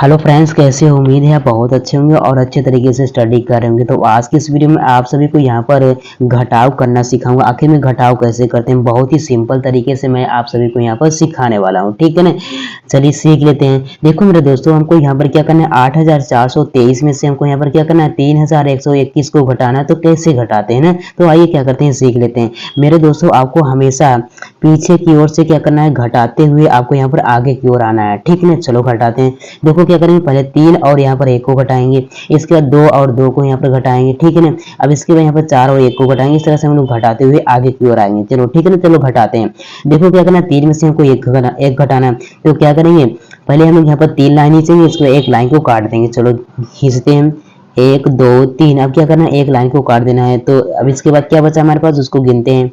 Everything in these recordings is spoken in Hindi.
हेलो फ्रेंड्स, कैसे हो? उम्मीद है आप बहुत अच्छे होंगे और अच्छे तरीके से स्टडी कर रहे होंगे। तो आज की इस वीडियो में आप सभी को यहाँ पर घटाव करना सिखाऊंगा। आखिर में घटाव कैसे करते हैं, बहुत ही सिंपल तरीके से मैं आप सभी को यहाँ पर सिखाने वाला हूँ। ठीक है ना, चलिए सीख लेते हैं। देखो मेरे दोस्तों, हमको यहाँ पर क्या करना है, 8423 में से हमको यहाँ पर क्या करना है, 3121 को घटाना है। तो कैसे घटाते हैं ना, तो आइए क्या करते हैं, सीख लेते हैं। मेरे दोस्तों, आपको हमेशा पीछे की ओर से क्या करना है, घटाते हुए आपको यहाँ पर आगे की ओर आना है। ठीक है ना, चलो घटाते हैं। देखो क्या करेंगे, पहले 3 और यहाँ पर 1 को घटाएंगे, इसके बाद 2 और 2 को यहाँ पर घटाएंगे। ठीक है ना, अब इसके बाद यहाँ पर 4 और 1 को घटाएंगे। इस तरह से हम लोग घटाते हुए आगे की ओर आएंगे। चलो ठीक है ना, चलो घटाते हैं। देखो क्या करना है, 3 में से हमको एक घटाना है। तो क्या करेंगे, पहले हम लोग यहाँ पर 3 लाइन खींचेंगे, इसको एक लाइन को काट देंगे। चलो खींचते हैं, 1 2 3। अब क्या करना है, एक लाइन को काट देना है। तो अब इसके बाद क्या बचा हमारे पास, उसको गिनते हैं।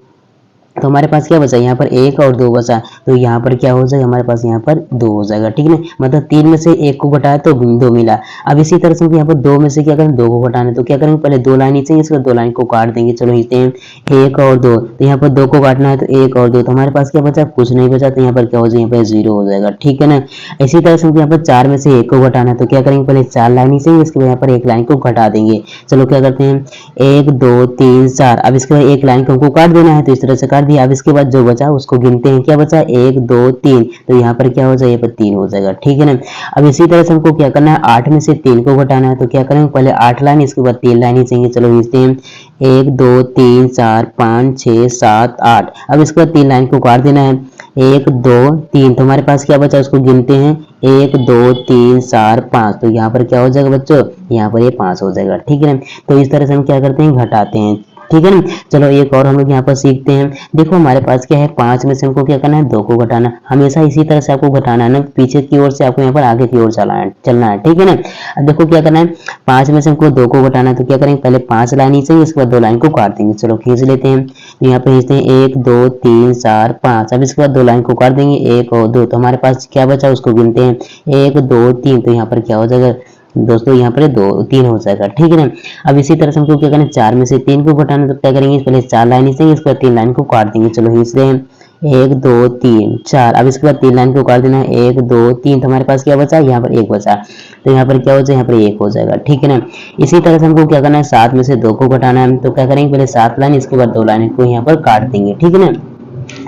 तो हमारे पास क्या बचा, यहाँ पर 1 और 2 बचा। तो यहाँ पर क्या हो जाएगा, हमारे पास यहाँ पर 2 हो जाएगा। ठीक है ना, मतलब 3 में से 1 को घटाया तो 2 मिला। अब इसी तरह से यहाँ पर 2 में से क्या करें, 2 को घटाना है। तो क्या करेंगे, पहले 2 लाइन नीचे, इसके बाद 2 लाइन को काट देंगे। चलो खींचते हैं, 1 और 2। तो यहाँ पर 2 को काटना है, तो 1 और 2। तो हमारे पास क्या बचा, कुछ नहीं बचा। तो यहाँ पर क्या हो जाएगा, यहाँ पर 0 हो जाएगा। ठीक है ना, इसी तरह से यहाँ पर 4 में से 1 को घटाना है। तो क्या करेंगे, पहले 4 लाइन नीचे, इसके बाद यहाँ पर 1 लाइन को घटा देंगे। चलो क्या करते हैं, 1 2 3 4। अब इसके बाद 1 लाइन को हमको काट देना है। तो इस तरह से काट दिया। अब इसके बाद जो बचा उसको गिनते हैं। क्या बचा, 1 2 3। तो यहाँ पर क्या हो जाएगा, यहाँ पर 3 हो जाएगा। ठीक है ना, अब इसी तरह से हमको क्या करना है, 8 में से 3 को घटाना है। तो क्या करेंगे, पहले 8 लाइन, इसके बाद 3 लाइन ही चाहिए। चलो खींचते हैं, 1 2 3 4 5 6 7 8। अब इसके बाद 3 लाइन को काट देना है, 1 2 3। तो हमारे पास क्या बचा, उसको गिनते हैं, 1 2 3 4 5। तो यहाँ पर क्या हो जाएगा बच्चों, यहाँ पर ये 5 हो जाएगा। ठीक है ना, तो इस तरह से हम क्या करते हैं, घटाते हैं। ठीक है ना, चलो एक और हम लोग यहाँ पर सीखते हैं। देखो हमारे पास क्या है, 5 में से हमको क्या करना है, 2 को घटाना। हमेशा इसी तरह से आपको घटाना है ना, पीछे की ओर से आपको यहाँ पर आगे की ओर चलना है। ठीक है ना, अब देखो क्या करना है, 5 में से हमको 2 को घटाना है। तो क्या करेंगे, पहले 5 लाइन नीचे, इसके बाद 2 लाइन को काट देंगे। चलो खींच लेते हैं, तो यहाँ पे खींचते हैं, 1 2 3 4 5। अब इसके बाद 2 लाइन को काट देंगे, 1 और 2। तो हमारे पास क्या बचा, उसको गिनते हैं, 1 2 3। तो यहाँ पर क्या हो जाएगा दोस्तों, यहाँ पर 2 3 हो जाएगा। ठीक है ना, अब इसी तरह से हमको क्या करना है, 4 में से 3 को घटाना। तो क्या करेंगे, पहले 4 लाइन खींचेंगे, इसके बाद 3 लाइन को काट देंगे। चलो खींच रहे हैं, 1 2 3 4। अब इसके बाद 3 लाइन को काट देना है, 1 2 3। तो हमारे पास क्या बचा, यहाँ पर 1 बचा। तो यहाँ पर क्या हो जाएगा, यहाँ पर 1 हो जाएगा। ठीक है ना, इसी तरह से हमको क्या करना है, 7 में से 2 को घटाना है। तो क्या करेंगे, पहले 7 लाइन, इसके बाद 2 लाइन को यहाँ पर काट देंगे। ठीक है ना,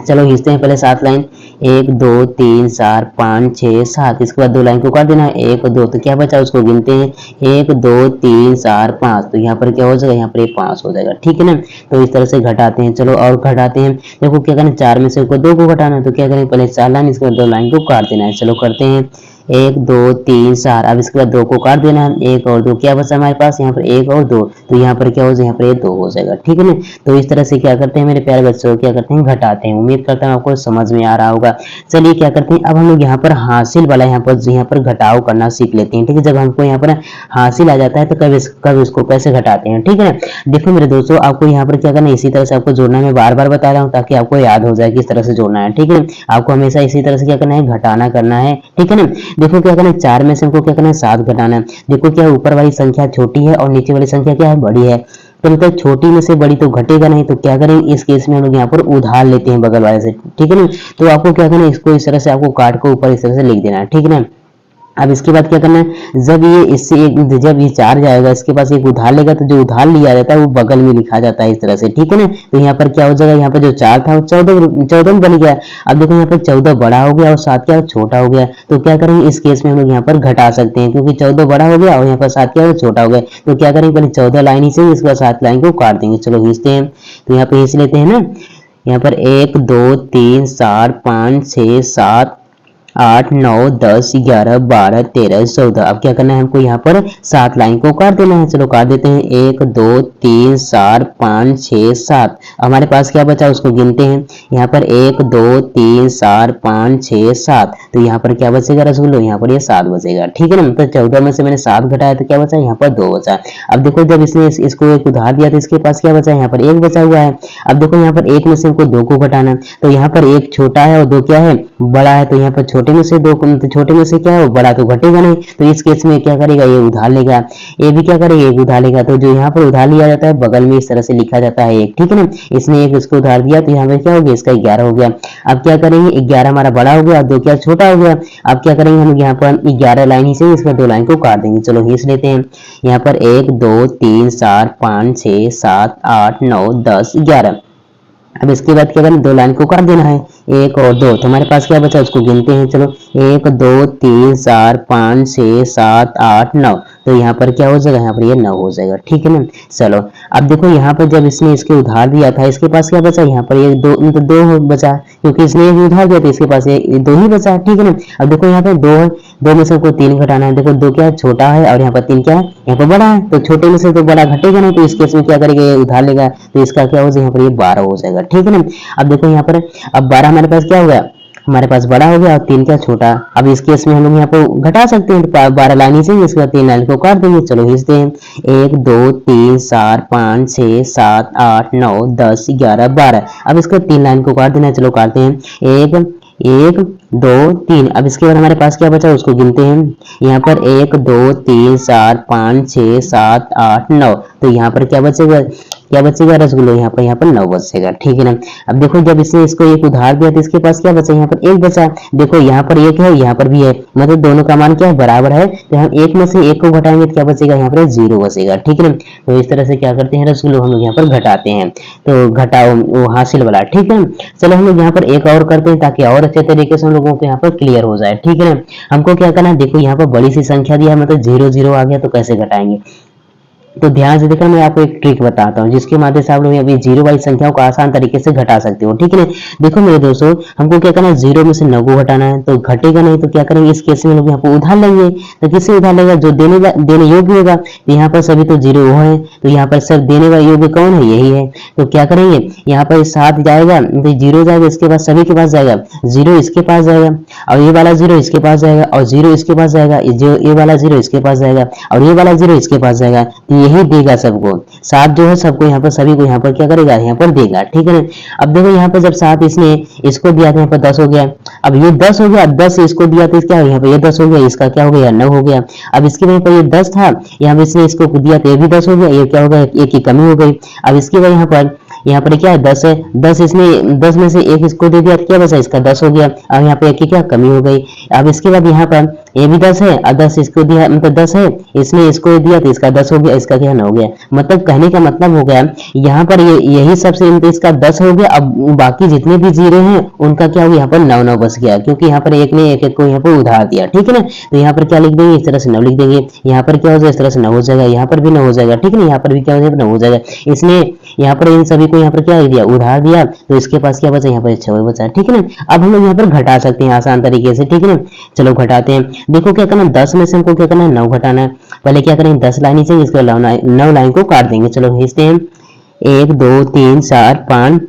चलो खींचते हैं, पहले 7 लाइन, 1 2 3 4 5 6 7। इसके बाद 2 लाइन को काट देना है, 1 2। तो क्या बचा, उसको गिनते हैं, 1 2 3 4 5। तो यहाँ पर क्या हो जाएगा, यहाँ पर 5 हो जाएगा। ठीक है ना, तो इस तरह से घटाते हैं। चलो और घटाते हैं। देखो क्या करना है, 4 में से 2 को घटाना है। तो क्या करेंगे, पहले 4 लाइन, इसके बाद 2 लाइन को काट देना है। चलो करते हैं, 1 2 3 4। अब इसके बाद 2 को काट देना है, 1 और 2। क्या बचा हमारे पास, यहाँ पर 1 और 2। तो यहाँ पर क्या हो जाएगा, यहाँ पर 2 हो जाएगा। ठीक है ना, तो इस तरह से क्या करते हैं मेरे प्यारे बच्चों, क्या करते हैं, घटाते हैं। उम्मीद करता हूँ आपको समझ में आ रहा होगा। चलिए क्या करते हैं, अब हम लोग यहाँ पर हासिल वाला यहाँ पर घटाव करना सीख लेते हैं। ठीक है, जब हमको यहाँ पर हासिल आ जाता है तो कब इसको कैसे घटाते हैं। ठीक है ना, देखो मेरे दोस्तों, आपको यहाँ पर क्या करना है, इसी तरह से आपको जोड़ना है। मैं बार बार बता रहा हूँ ताकि आपको याद हो जाए किस तरह से जोड़ना है। ठीक है, आपको हमेशा इसी तरह से क्या करना है, घटाना करना है। ठीक है ना, देखो क्या करना है, 4 में से हमको क्या करना है, 7 घटाना है। देखो क्या है, ऊपर वाली संख्या छोटी है और नीचे वाली संख्या क्या है, बड़ी है। तो मतलब छोटी में से बड़ी तो घटेगा नहीं। तो क्या करें, इस केस में हम लोग यहाँ पर उधार लेते हैं बगल वाले से। ठीक है ना, तो आपको क्या करना है, इसको इस तरह से आपको काट को ऊपर इस तरह से लिख देना है। ठीक है ना, अब इसके बाद क्या करना है, जब ये इससे जब ये 4 जाएगा, इसके पास एक उधार लेगा, तो जो उधार लिया रहता है वो बगल में लिखा जाता है इस तरह से। ठीक है ना, तो यहाँ पर क्या हो जाएगा, यहाँ पर जो 4 था वो 14 बन गया। अब देखो यहाँ पर 14 बड़ा हो गया और 7 क्या छोटा हो गया। तो क्या करेंगे, इस केस में हम लोग यहाँ पर घटा सकते हैं, क्योंकि 14 बड़ा हो गया और यहाँ पर 7 क्या छोटा हो गया। तो क्या करेंगे, पहले 14 लाइन ही से इसके बाद 7 लाइन को काट देंगे। चलो खींचते हैं, तो यहाँ पे खींच लेते हैं ना, यहाँ पर 1 2 3 4 5 6 7 8 9 10 11 12 13 14। अब क्या करना है, हमको यहाँ पर 7 लाइन को काट देना है। चलो काट देते हैं, 1 2 3 4 5 6 7। हमारे पास क्या बचा, उसको गिनते हैं। यहाँ पर 1 2 3 4 5 6 7। तो यहाँ पर क्या बचेगा रसगुल्लो, यहाँ पर ये 7 बचेगा। ठीक है ना, तो 14 में से मैंने 7 घटाया तो क्या बचा, यहाँ पर 2 बचा। अब देखो जब इसने इसको एक उधार दिया तो इसके पास क्या बचा, यहाँ पर 1 बचा हुआ है। अब देखो यहाँ पर 1 में से हमको 2 को घटाना, तो यहाँ पर 1 छोटा है और 2 क्या है, बड़ा है। तो यहाँ पर छोटे में से दो तो छोटे में से क्या है बड़ा तो घटेगा नहीं, तो इस केस में क्या करेगा ये उधार लेगा, ये भी क्या करेगा एक उधार लेगा। तो जो यहाँ पर उधार लिया जाता है बगल में इस तरह से लिखा जाता है एक, ठीक है ना। इसने एक इसको उधार दिया तो यहाँ पे क्या हो गया इसका 11 हो गया। अब क्या करेंगे 11 हमारा बड़ा हो गया, 2 क्या छोटा हो गया। अब क्या करेंगे हम यहाँ पर 11 लाइन ही से इसका 2 लाइन को काट देंगे। चलो हिस्स लेते हैं। यहाँ पर 1 2 3 4 5 6 7 8 9 10 11। अब इसके बाद क्या करना 2 लाइन को काट देना है, 1 और 2। तो हमारे पास क्या बचा उसको गिनते हैं। चलो 1 2 3 4 5 6 7 8 9। तो यहाँ पर क्या हो जाएगा यहाँ पर ये 9 हो जाएगा, ठीक है ना। चलो अब देखो यहाँ पर जब इसने इसके उधार दिया था इसके पास क्या बचा यहाँ पर ये 2 मतलब 2 बचा, क्योंकि इसने एक उधार दिया तो इसके पास ये 2 ही बचा, ठीक है ना। अब देखो यहाँ पर 2 है, 2 में से हमको 3 घटाना है। देखो 2 क्या है छोटा है और यहाँ पर 3 क्या है यहाँ पर बड़ा है, तो छोटे में से तो बड़ा घटेगा नहीं, तो इस केस में क्या करेगा ये उधार लेगा, तो इसका क्या हो जाएगा यहाँ पर ये 12 हो जाएगा, ठीक है ना। अब देखो यहाँ पर अब 12 हमारे पास क्या हो गया हमारे पास बड़ा हो गया और 3 क्या छोटा। अब इस केस में हम लोग यहाँ पर घटा सकते हैं, तो 12 लाइन से इसके बाद 3 लाइन को काट देंगे। चलो खींचते हैं 1 2 3 4 5 6 7 8 9 10 11 12। अब इसको 3 लाइन को काट देना है। चलो काटते हैं 1 1 2 3। अब इसके बाद हमारे पास क्या बचा उसको गिनते हैं। यहाँ पर 1 2 3 4 5 6 7 8 9। तो यहाँ पर क्या बचेगा रसगुल्लो यहाँ पर 9 बचेगा, ठीक है ना। अब देखो जब इसने इसको एक उधार दिया तो इसके पास क्या बचा यहाँ पर 1 बचा। देखो यहाँ पर 1 है यहाँ पर भी है, मतलब दोनों का मान क्या है बराबर है, तो हम 1 में से 1 को घटाएंगे तो क्या बचेगा यहाँ पर 0 बचेगा, ठीक है ना। तो इस तरह से क्या करते हैं रसगुल्लो हम लोग यहाँ पर घटाते हैं, तो घटाओ वो हासिल वाला, ठीक है। चलो हम लोग यहाँ पर एक और करते हैं ताकि और अच्छे तरीके से हम लोगों को यहाँ पर क्लियर हो जाए, ठीक है ना। हमको क्या करना है देखो यहाँ पर बड़ी सी संख्या दिया है, मतलब 0 0 आ गया तो कैसे घटाएंगे। तो ध्यान से देखना मैं आपको एक ट्रिक बताता हूँ जिसके माध्यम से आप लोग अभी 0 वाली संख्याओं को आसान तरीके से घटा सकते हो, ठीक है ना। देखो मेरे दोस्तों हमको क्या करना है 0 में से 9 को घटाना है, तो घटेगा नहीं तो क्या करेंगे इस केस में लोग यहाँ पर उधार लेंगे। तो किससे उधार लेगा जो देने योग्य होगा। तो यहाँ पर सभी तो 0 है, तो यहाँ पर सब देने वाला योग्य कौन है यही है। तो क्या करेंगे यहाँ पर 7 जाएगा तो 0 जाएगा, इसके बाद सभी के पास जाएगा, 0 इसके पास जाएगा और ये वाला 0 इसके पास जाएगा और 0 इसके पास जाएगा, ये वाला 0 इसके पास जाएगा और ये वाला 0 इसके पास जाएगा। यही देगा सबको, 7 जो है सबको यहाँ पर सभी को यहाँ पर क्या करेगा यहाँ पर देगा, ठीक है ना। अब देखो यहाँ पर जब 7 इसने इसको दिया था यहाँ पर 10 हो गया। अब ये 10 हो गया, 10 इसको दिया तो क्या यहाँ पर ये 10 हो गया, इसका क्या हो गया 9 हो गया। अब इसके वहीं पर ये 10 था, यहाँ पर इसने इसको दिया तो ये भी 10 हो गया, ये क्या हो गया 1 की कमी हो गई। अब इसके बाद यहाँ पर क्या है 10 है, 10 इसने 10 में से 1 इसको दे दिया तो क्या बचा इसका 10 हो गया। अब यहाँ पे 1 की क्या कमी हो गई। अब इसके बाद यहाँ पर ये भी 10 है और 10 इसको दिया, मतलब 10 है इसने इसको दिया तो इसका 10 हो गया, इसका क्या 9 हो गया। मतलब कहने का मतलब हो गया यहाँ पर यही सबसे इसका 10 हो गया। अब बाकी जितने भी 0 हैं उनका क्या हो गया यहाँ पर 9 9 बच गया, क्योंकि यहाँ पर एक ने एक एक को यहाँ पर उधार दिया, ठीक है ना। तो यहाँ पर क्या लिख देंगे इस तरह से 9 लिख देंगे, यहाँ पर क्या हो जाएगा इस तरह से 9 हो जाएगा, यहाँ पर भी 9 हो जाएगा, ठीक है ना। यहाँ पर भी क्या हो जाएगा 9 हो जाएगा। इसने यहाँ पर इन सभी को यहाँ पर क्या दिया उधार दिया, तो इसके पास क्या बचा यहाँ पर 6 बचा, ठीक है ना। अब हम लोग यहाँ पर घटा सकते हैं आसान तरीके से, ठीक है ना। चलो घटाते हैं। देखो क्या करना 10 में से हमको क्या करना है 9 घटाना है। पहले क्या करेंगे 10 लाइन से इसको 9 लाइन को काट देंगे। चलो खींचते हैं 1 2 3 4 5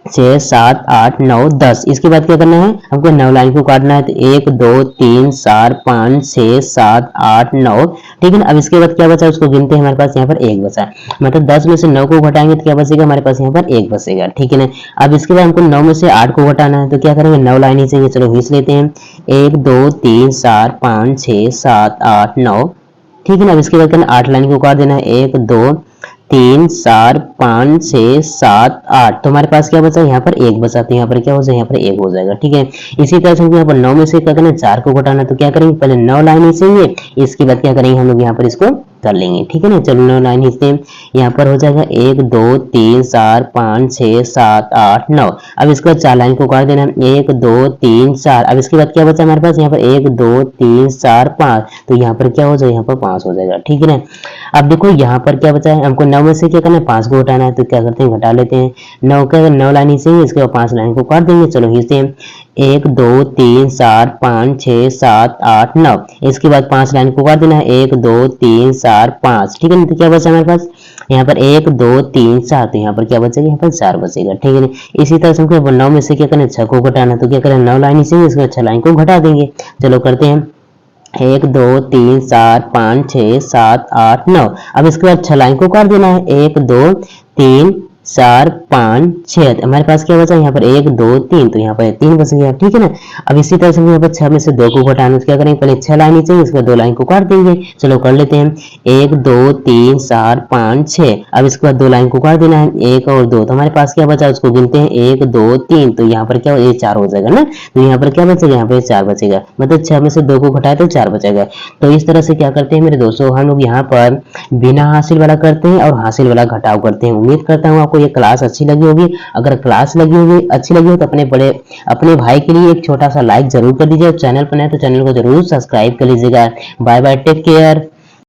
6 7 8 9 10। इसके बाद क्या करना है हमको 9 लाइन को काटना है, तो 1 2 3 4 5 6 7 8 9, ठीक है ना। अब इसके बाद क्या बचा उसको गिनते हैं, हमारे पास यहाँ पर 1 बचा, मतलब 10 में से 9 को घटाएंगे तो क्या बचेगा हमारे पास यहाँ पर 1 बचेगा, ठीक है ना। अब इसके बाद हमको 9 में से 8 को घटाना है, तो क्या करेंगे 9 लाइन ही चाहिए। चलो खींच लेते हैं 1 2 3 4 5 6 7 8 9, ठीक है ना। अब इसके बाद 8 लाइन को काट देना है 1 2 3 4 5 6 7 8। तो हमारे पास क्या बचा यहाँ पर 1 बचा, तो यहाँ पर क्या हो जाएगा यहाँ पर 1 हो जाएगा, ठीक है। इसी तरह से हमको यहाँ पर 9 में से क्या करना है 4 को घटाना, तो क्या करेंगे पहले 9 लाइन चाहिए, इसके बाद क्या करेंगे हम लोग यहाँ पर इसको कर लेंगे, ठीक है ना। चलो 9 लाइन हिस्से यहाँ पर हो जाएगा 1 2 3 4 5 6 7 8 9। अब इसके बाद 4 लाइन को काट देना 1 2 3 4। अब इसके बाद क्या बचा हमारे पास यहाँ पर 1 2 3 4 5, तो यहाँ पर क्या हो जाएगा यहाँ पर 5 हो जाएगा, ठीक है ना। अब देखो यहाँ पर क्या बचा है हमको 9 में से क्या करना है 5 को घटाना है, तो क्या करते हैं घटा लेते हैं। 9 लाइन ही से इसके बाद 5 लाइन को काट देंगे। चलो हिस्से 1 2 3 4 5 6 7 8 9। इसके बाद 5 लाइन को काट देना है 1 2 3 4 5, ठीक है ना। तो क्या बचा हमारे पास यहाँ पर 1 2 3 4, तो यहाँ पर क्या बचेगा यहाँ पर 4 बचेगा, ठीक है ना। इसी तरह से हमको 9 में से क्या करना है 6 को घटाना, तो क्या करें 9 लाइन से इसके 6 लाइन को घटा देंगे। चलो करते हैं 1 2 3 4 5 6 7 8 9। अब इसके बाद 6 लाइन को काट देना है 1 2 3 4 5 6, हमारे पास क्या बचा यहाँ पर 1 2 3, तो यहाँ पर 3 बच गया, ठीक है ना। अब इसी तरह से यहाँ पर 6 में से 2 को घटाना, तो क्या करेंगे, पहले 6 लाइन चाहिए, इसके बाद 2 लाइन को काट देंगे। चलो कर लेते हैं, 1 2 3 4 5 6। अब इसके बाद 2 लाइन को काट देना है, 1 और 2, तो हमारे पास क्या बचा, उसको गिनते हैं, 1 2 3, तो यहाँ पर क्या ये 4 हो जाएगा ना। तो यहाँ पर क्या बचेगा, यहाँ पर 4 बचेगा, मतलब 6 में से 2 को घटाए तो 4 बचेगा। तो इस तरह से क्या करते हैं मेरे दोस्तों, हम लोग यहाँ पर बिना हासिल वाला करते हैं और हासिल वाला घटाव करते हैं। उम्मीद करता हूँ आपको ये क्लास अच्छी लगी होगी। अगर क्लास अच्छी लगी हो तो अपने भाई के लिए एक छोटा सा लाइक जरूर कर दीजिए, और चैनल पर नए तो चैनल को जरूर सब्सक्राइब कर लीजिएगा। Bye bye, take care.